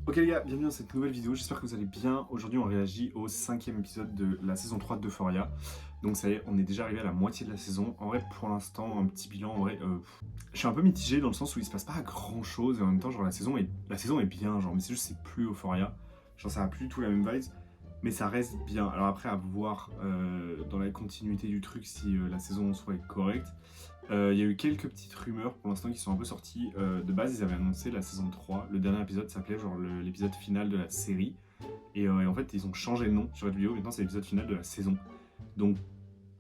Ok les gars, bienvenue dans cette nouvelle vidéo, j'espère que vous allez bien. Aujourd'hui on réagit au 5e épisode de la saison 3 d'Euphoria. Donc ça y est, on est déjà arrivé à la moitié de la saison. En vrai pour l'instant, un petit bilan, en vrai, je suis un peu mitigé dans le sens où il se passe pas grand chose. Et en même temps, genre la saison est bien, genre, mais c'est juste c'est plus Euphoria. Genre ça a plus du tout la même vibe, mais ça reste bien. Alors après à voir dans la continuité du truc si la saison en soi est correcte. Il y a eu quelques petites rumeurs pour l'instant qui sont un peu sorties. De base, ils avaient annoncé la saison 3. Le dernier épisode s'appelait genre l'épisode final de la série. Et en fait, ils ont changé le nom sur cette vidéo. Maintenant, c'est l'épisode final de la saison. Donc,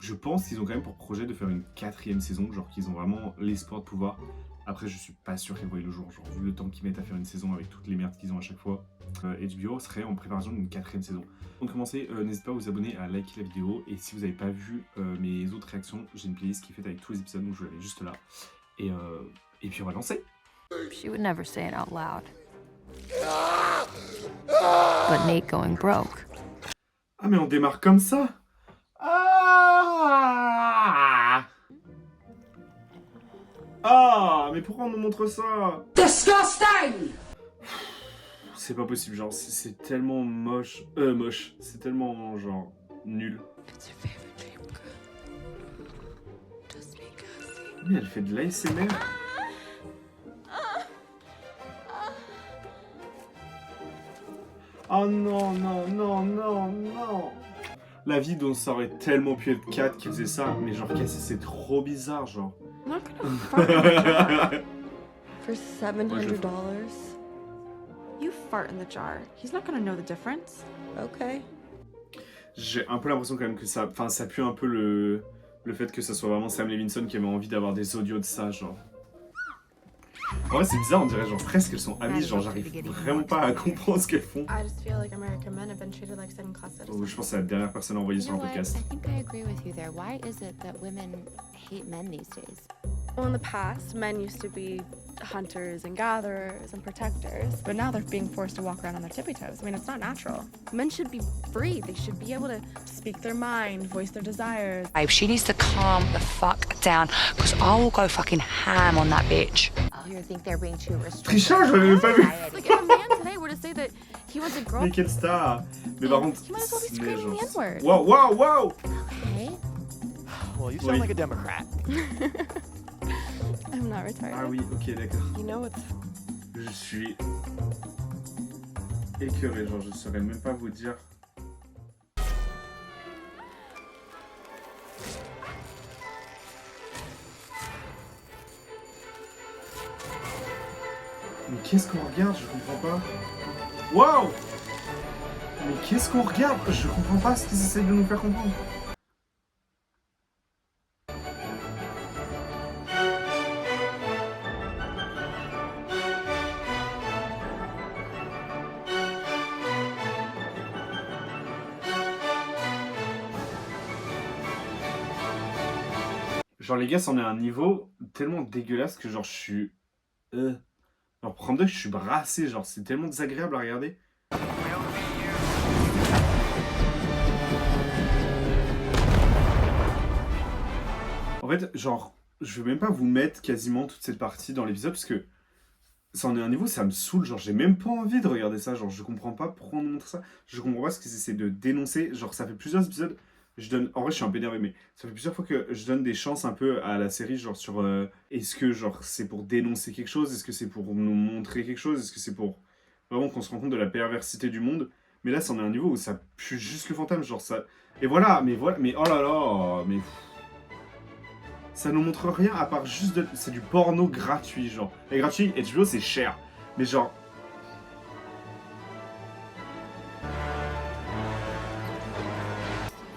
je pense qu'ils ont quand même pour projet de faire une 4e saison. Genre qu'ils ont vraiment l'espoir de pouvoir. Après, je suis pas sûr qu'ils voient le jour. Genre, vu le temps qu'ils mettent à faire une saison avec toutes les merdes qu'ils ont à chaque fois, HBO serait en préparation d'une 4e saison. Pour commencer, n'hésitez pas à vous abonner, à liker la vidéo. Et si vous n'avez pas vu mes autres réactions, j'ai une playlist qui est faite avec tous les épisodes, donc je vous la mets juste là. Et puis on va lancer. She would never say it out loud. But Nate going broke. Ah mais on démarre comme ça. Ah mais pourquoi on nous montre ça? Disgusting! C'est pas possible, genre c'est tellement moche. Moche. C'est tellement genre nul. Mais elle fait de l'ASMR. Oh non, non, non, non, non. La vie dont ça aurait tellement pu être Kat qui faisait ça, mais genre Cassie c'est trop bizarre, genre. I'm not gonna fart in the jar for $700. You fart in the jar. He's not gonna know the difference. Okay. J'ai un peu l'impression quand même que ça, enfin ça pue un peu le fait que ça soit vraiment Sam Levinson qui avait envie d'avoir des audios de ça, genre. En vrai c'est bizarre, on dirait genre presque qu'elles sont amies, genre j'arrive vraiment pas à comprendre ce qu'elles font. I just feel like American men have been treated like second-class citizens. Je pense que c'est la dernière personne à envoyer sur un podcast. I think I agree with you there. Why is it that women hate men these days? Well, in the past, men used to be hunters and gatherers and protectors, but now they're being forced to walk around on their tippy toes. I mean, it's not natural. Men should be free. They should be able to speak their mind, voice their desires. Babe, she needs to calm the fuck down, because I will go fucking ham on that bitch. Oh, you think they're being too restrictive? Trichard, je l'avais même pas vu. Like, if a man today were to say that he was a girl, Mais quelle star. Mais par contre, he might as well be mais screaming the genre... N-word. Wow, wow, wow. Okay. Well, you sound like a Democrat. I'm not retarded. Ah oui, ok, d'accord. You know it's Je suis écœuré, genre je saurais même pas vous dire. Mais qu'est-ce qu'on regarde? Je comprends pas. Waouh! Mais qu'est-ce qu'on regarde? Je comprends pas ce qu'ils essaient de nous faire comprendre. Genre les gars, c'en est à un niveau tellement dégueulasse que genre je suis... Genre prendre deux, je suis brassé, genre c'est tellement désagréable à regarder. En fait, genre, je vais même pas vous mettre quasiment toute cette partie dans l'épisode parce que ça en est à un niveau, ça me saoule, genre j'ai même pas envie de regarder ça, genre je comprends pas pourquoi on nous montre ça, je comprends pas ce qu'ils essaient de dénoncer, genre ça fait plusieurs épisodes, en vrai je suis un peu énervé, mais ça fait plusieurs fois que je donne des chances un peu à la série, genre sur, est-ce que genre c'est pour dénoncer quelque chose, est-ce que c'est pour nous montrer quelque chose, est-ce que c'est pour vraiment qu'on se rend compte de la perversité du monde, mais là ça en est à un niveau où ça pue juste le fantôme, genre ça, et voilà, mais oh là là, mais... Ça nous montre rien à part juste de... C'est du porno gratuit, genre. Et gratuit, HBO, c'est cher. Mais genre...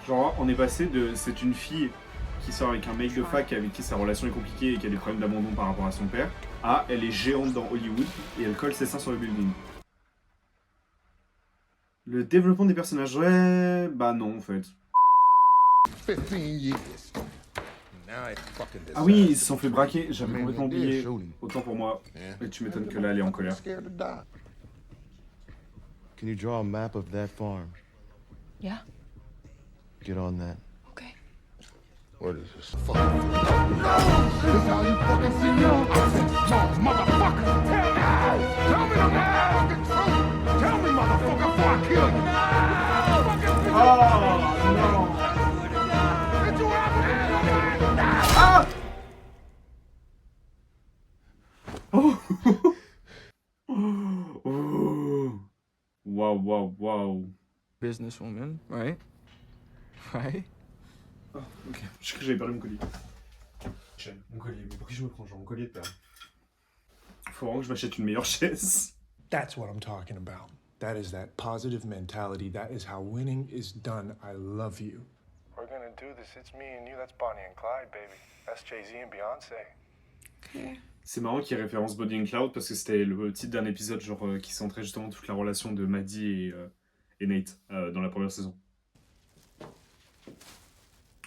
Genre, on est passé de... C'est une fille qui sort avec un mec de fac avec qui sa relation est compliquée et qui a des problèmes d'abandon par rapport à son père, à elle est géante dans Hollywood et elle colle ses seins sur le building. Le développement des personnages, ouais... Bah non, en fait. 15 years. Ah oui, ils se sont fait braquer, j'avais complètement oublié. Autant pour moi. Et tu m'étonnes que là, elle est en colère. Can you draw a map of that farm? Yeah. Get on that. Okay. What is this? Fuck. No! This is how you fucking see your motherfucker! Tell me the truth! Oh. Oh. Waouh, waouh, waouh. Businesswoman, right? Right? Oh, ok, je crois que j'avais perdu mon collier. Mon collier, mais pour qui je me prends, genre mon collier de père. Faut vraiment que je m'achète une meilleure chaise. That's what I'm talking about. That is that positive mentality. That is how winning is done. I love you. We're gonna do this. It's me and you. That's Bonnie and Clyde, baby. That's Jay-Z and Beyonce. Okay. C'est marrant qu'il référence Bonnie and Clyde parce que c'était le titre d'un épisode genre qui centrait justement toute la relation de Maddie et Nate dans la première saison.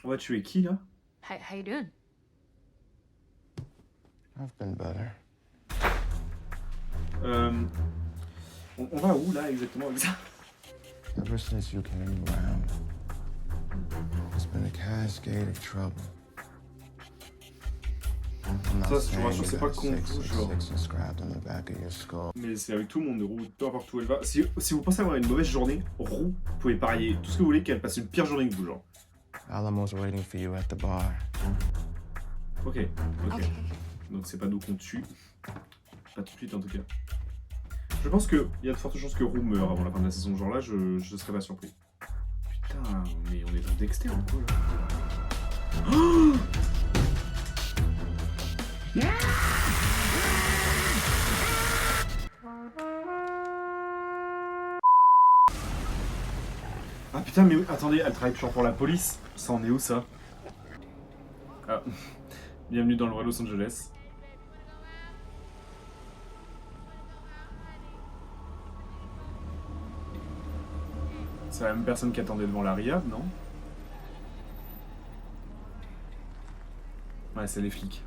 On va tuer qui là? How you doing? I've been better. On va où là exactement avec ça? Ever since you came around, it's been a cascade of trouble. I'm not Ça, je saying rassure, you c'est pas got con, 666 inscribed on the back of your skull. Mais c'est avec tout le monde, Roux, peu importe où elle va. Si vous pensez avoir une mauvaise journée, Roux, vous pouvez parier tout ce que vous voulez qu'elle passe une pire journée que vous, genre. Alamo's waiting for you at the bar. Ok. Donc c'est pas nous qu'on tue. Pas tout de suite en tout cas. Je pense qu'il y a de fortes chances que Roux meure avant la fin de la saison. Genre là, je serais pas surpris. Putain, mais on est dans Dexter ou quoi là? Oh ah putain, mais attendez, elle travaille toujours pour la police. Ça en est où ça? Ah. Bienvenue dans le vrai Los Angeles. C'est la même personne qui attendait devant la RIAB, non? Ouais, c'est les flics.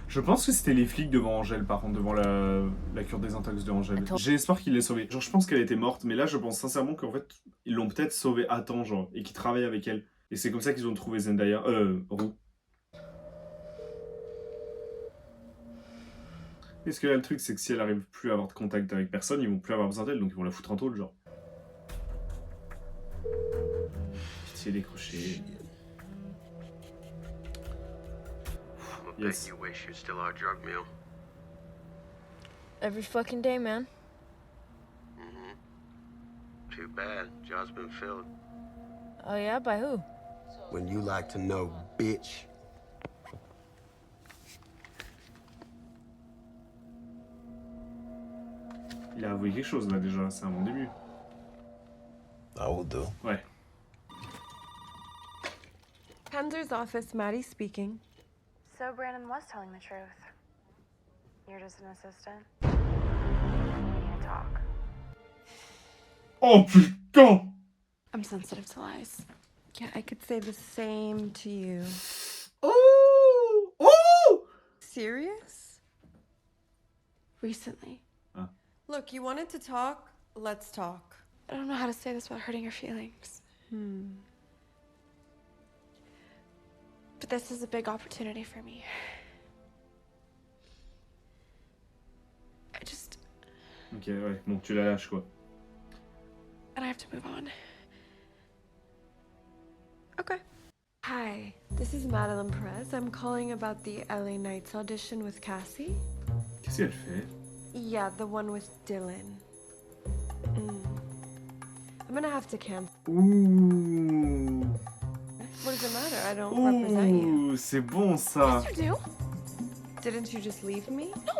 Je pense que c'était les flics devant Angèle, par contre, devant la cure des intox de Angèle. J'ai espoir qu'ils l'aient sauvée. Genre, je pense qu'elle était morte, mais là, je pense sincèrement qu'en fait, ils l'ont peut-être sauvée à temps, genre, et qu'ils travaillent avec elle. Et c'est comme ça qu'ils ont trouvé Zendaya. Roux. Parce que là, le truc, c'est que si elle arrive plus à avoir de contact avec personne, ils vont plus avoir besoin d'elle, donc ils vont la foutre en taule, genre. Pitié décroché. Yes. You wish you're still our drug mule. Every fucking day, man. Too bad. Job's been filled. Oh yeah, by who? When you like to know, bitch. Il a avoué quelque chose là déjà, c'est un bon début. I will do. Ouais. Panzer's office, Maddie speaking. So Brandon was telling the truth. You're just an assistant. We need to talk. Oh putain! I'm sensitive to lies. Yeah, I could say the same to you. Oh! Oh! Serious? Recently. Ah. Look, you wanted to talk? Let's talk. I don't know how to say this without hurting your feelings. But this is a big opportunity for me. Ok, ouais, bon, tu la lâches quoi. And I have to move on. Okay. Hi, this is Madeline Perez. I'm calling about the LA Nights audition with Cassie. Qu'est-ce qu'elle fait? Yeah, the one with Dylan. I'm gonna have to cancel. Ouh. What does it matter? I don't represent you. Ouh, c'est bon ça. Yes, you do. Didn't you just leave me? No,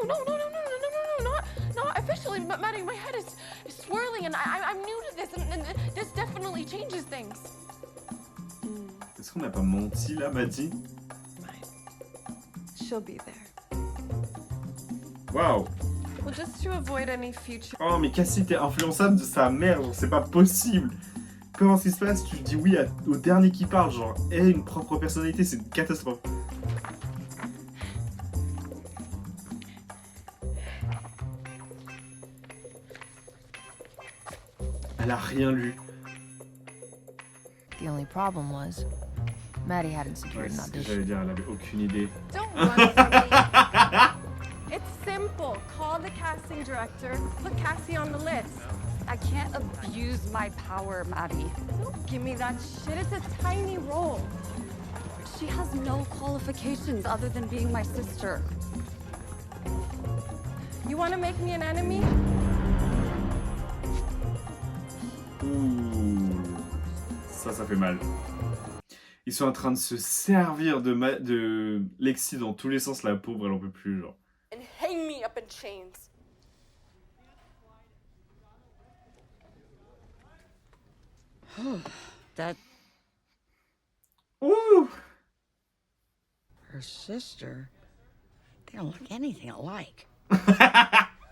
not officially. But Maddie, my head is swirling, and I'm new to this, and this definitely changes things. Est-ce qu'on n'a pas menti là, Maddie? She'll be there. Waouh. Well, just to avoid any future. Oh, mais Cassie, t'es influençable de sa mère, genre, c'est pas possible. Comment ça se passe? Tu dis oui au dernier qui parle, genre, elle a une propre personnalité, c'est une catastrophe. Elle a rien lu. The only problem was, Maddie hadn't secured an C'est ce que audition. j'allais dire, elle avait aucune idée. Don't run from me. It's simple. Call the casting director. Put Cassie on the list. I can't abuse my power, Maddie. Don't give me that shit. It's a tiny role. She has no qualifications other than being my sister. You want to make me an enemy? Ouh, ça fait mal. Ils sont en train de se servir de Lexi dans tous les sens, la pauvre, elle en peut plus, genre. And hang me up in chains. That Ouh! her sister, they don't look anything alike.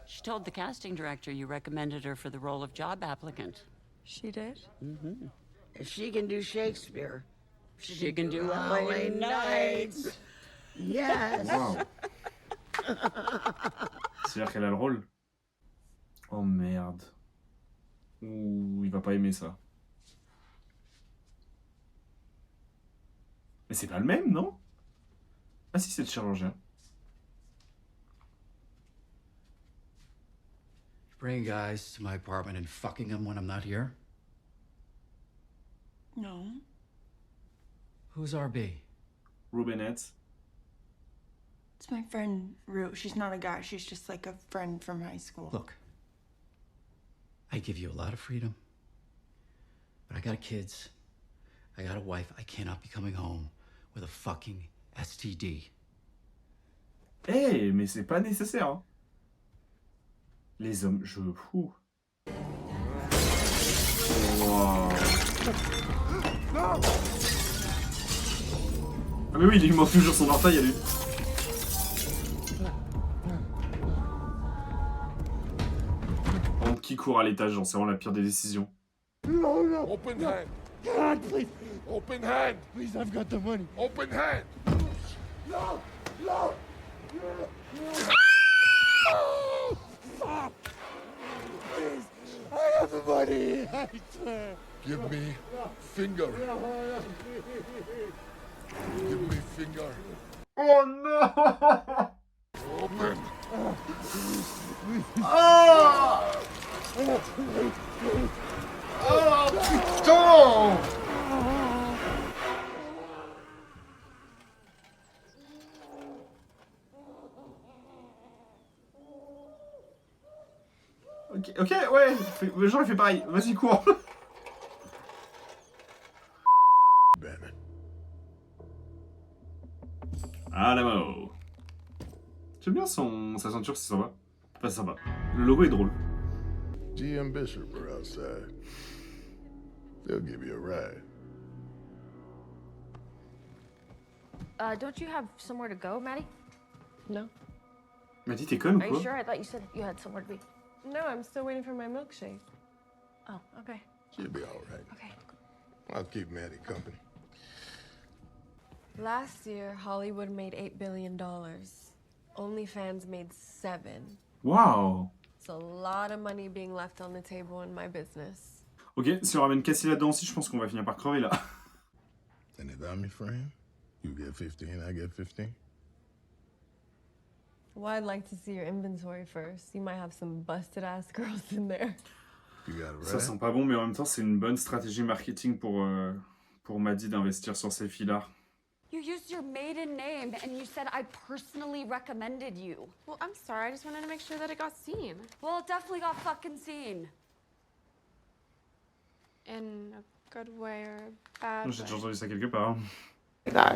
She told the casting director you recommended her for the role of job applicant. She did? Mm-hmm. If she can do Shakespeare, she can do LA Nights. Yes. Wow. C'est-à-dire qu'elle a le rôle. Oh merde. Ouh, il va pas aimer ça. Mais c'est pas le même, non? Ah si, c'est le chirurgien. Bring guys to my apartment and fucking them when I'm not here? No. Who's RB? Rubenette. It's my friend, Rue. She's not a guy. She's just like a friend from high school. Look, I give you a lot of freedom, but I got kids. I got a wife. I cannot be coming home with a fucking STD. Eh, mais c'est pas nécessaire, hein. Les hommes, Ouh. Wow. Ah mais oui, il lui manque toujours son orteil à lui. Honte qui court à l'étage, genre c'est vraiment la pire des décisions. No, no. Open hand. God, please. Open hand. Please, I've got the money. Open hand. No, no. Stop. Please, I have the money. I swear. Give me finger. Give me finger. Oh no! Open. Oh! Oh putain! Ok, ouais, genre il fait pareil, vas-y cours. Ah la mao. J'aime bien sa ceinture, c'est sympa. Enfin, c'est sympa. Le logo est drôle. GM Bishop are outside. They'll give you a ride. Don't you have somewhere to go, Maddie? No. Maddie, t'es conne ou Are quoi? you sure? I thought you said you had somewhere to be. No, I'm still waiting for my milkshake. Oh, okay. She'll be all right. Okay. I'll keep Maddie company. Last year, Hollywood made $8 billion. OnlyFans made $7. Waouh! It's a lot of money being left on the table in my business. Ok, si on ramène Cassie là-dedans aussi, je pense qu'on va finir par crever là. And if I'm your friend, you get 15, I get 15. Well, I'd like to see your inventory first. You might have some busted ass girls in there. You got a Ça ride? sent pas bon, mais en même temps, c'est une bonne stratégie marketing pour Maddie d'investir sur ses filles-là. You used your maiden name and you said I personally recommended you. Well, I'm sorry. I just wanted to make sure that it got seen. Well, it definitely got fucking seen. In a good way or a bad J'ai déjà entendu ça quelque part.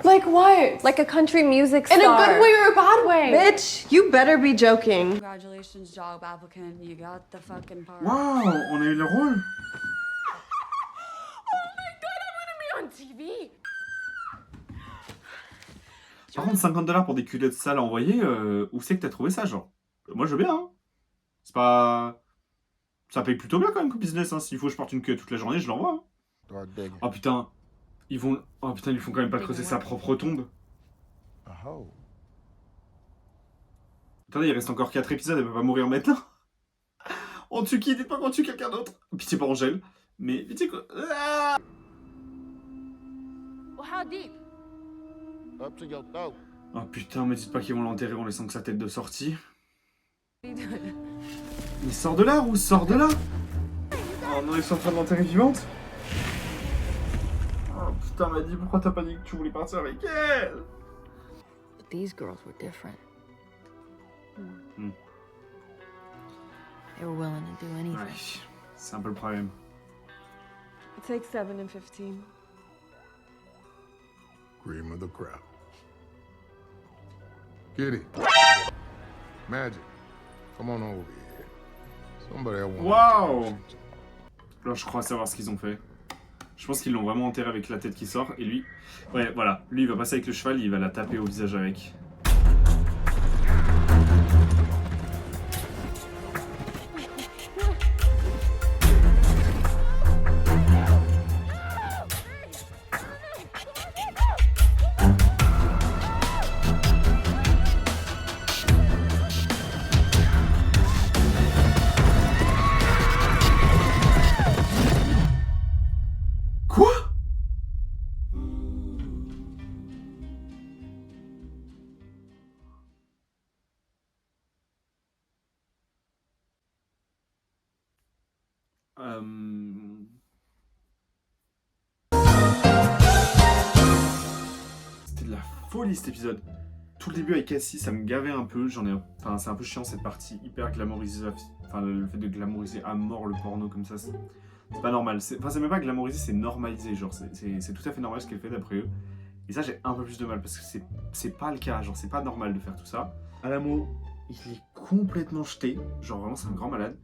Like what? Like a country music star. In a good way or a bad way? Bitch, you better be joking. Congratulations, job applicant. You got the fucking part. Waouh, on a eu le rôle. Oh my god, I want to be on TV. Par contre, $50 pour des culottes sales à envoyer, où c'est que t'as trouvé ça, genre? Moi, je veux bien, hein. C'est pas... Ça paye plutôt bien, quand même, comme business, hein. S'il faut que je porte une culotte toute la journée, je l'envoie, hein. Oh, putain. Ils vont... Oh, putain, ils lui font quand même pas creuser sa propre tombe. Oh. Attendez, il reste encore 4 épisodes, elle peut pas mourir maintenant. On tue qui? Dites pas qu'on tue quelqu'un d'autre. Pitié pour Angèle. Mais pitié quoi. Ah Well, how deep? Up to your throat. oh putain, me dites pas qu'ils vont l'enterrer en laissant que sa tête de sortie. Mais sors de là, ou sors de là. Oh non, ils sont en train de l'enterrer vivante. Oh putain, m'a dit pourquoi t'as pas dit que tu voulais partir avec elle? But these girls were different. Hmm. They were willing to do anything. Ouais, c'est un peu le problème. It takes 7 and 15. Cream of the crop. Kitty. Magic. Come on over here. Somebody I want. Waouh! Là, je crois savoir ce qu'ils ont fait. Je pense qu'ils l'ont vraiment enterré avec la tête qui sort, et lui... Ouais, voilà. Lui, il va passer avec le cheval, il va la taper au visage avec. Quoi? C'était de la folie cet épisode. Tout le début avec Cassie, ça me gavait un peu. Enfin, c'est un peu chiant cette partie hyper glamourisée. Enfin, le fait de glamouriser à mort le porno comme ça, c'est pas normal. Enfin, c'est même pas glamouriser, c'est normaliser. Genre, c'est tout à fait normal ce qu'elle fait d'après eux. Et ça, j'ai un peu plus de mal parce que c'est pas le cas. Genre, c'est pas normal de faire tout ça. Alamo, il est complètement jeté. Genre, vraiment, c'est un grand malade.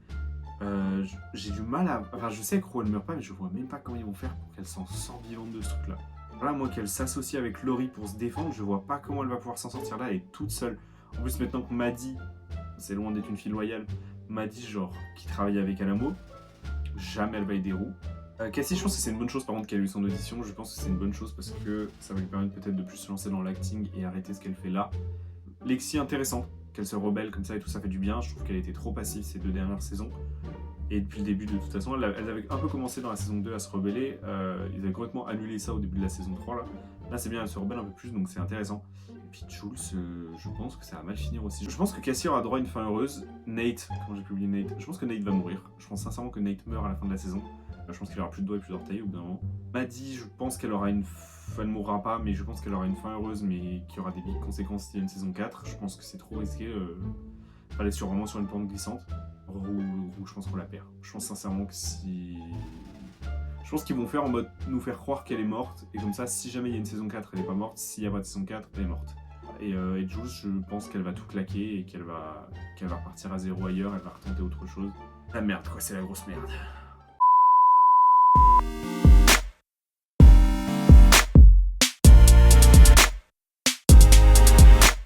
J'ai du mal à... Enfin, je sais que Ro, elle meurt pas, mais je vois même pas comment ils vont faire pour qu'elle s'en sorte vivante de ce truc-là. Voilà, moi, qu'elle s'associe avec Laurie pour se défendre, je vois pas comment elle va pouvoir s'en sortir là, elle est toute seule. En plus, maintenant que Maddie, c'est loin d'être une fille loyale, Maddie, genre, qui travaille avec Alamo, jamais elle va aider Ro. Cassie, je pense que c'est une bonne chose par contre qu'elle ait eu son audition, je pense que c'est une bonne chose parce que ça va lui permettre peut-être de plus se lancer dans l'acting et arrêter ce qu'elle fait là. Lexi, intéressant, qu'elle se rebelle comme ça et tout, ça fait du bien, je trouve qu'elle était trop passive ces 2 dernières saisons. Et depuis le début, de toute façon, elle avait un peu commencé dans la saison 2 à se rebeller, ils avaient complètement annulé ça au début de la saison 3 là. Là c'est bien, elle se rebelle un peu plus, donc c'est intéressant. Et puis Jules, je pense que ça va mal finir aussi. Je pense que Cassie aura droit à une fin heureuse. Nate, comment j'ai pu oublier Nate, je pense que Nate va mourir. Je pense sincèrement que Nate meurt à la fin de la saison. Je pense qu'il aura plus de doigts et plus d'orteils au bout d'un moment. Maddie, je pense qu'elle aura une... Elle ne mourra pas, mais je pense qu'elle aura une fin heureuse, mais qui aura des big conséquences s'il y a une saison 4. Je pense que c'est trop risqué. Elle est vraiment sur une pente glissante. Roux, je pense qu'on la perd. Je pense sincèrement que si... Je pense qu'ils vont faire en mode nous faire croire qu'elle est morte, et comme ça, si jamais il y a une saison 4, elle est pas morte. S'il n'y a pas de saison 4, elle est morte. Et Jules, je pense qu'elle va tout claquer et qu'elle va repartir à zéro ailleurs, elle va retenter autre chose. La merde quoi, c'est la grosse merde.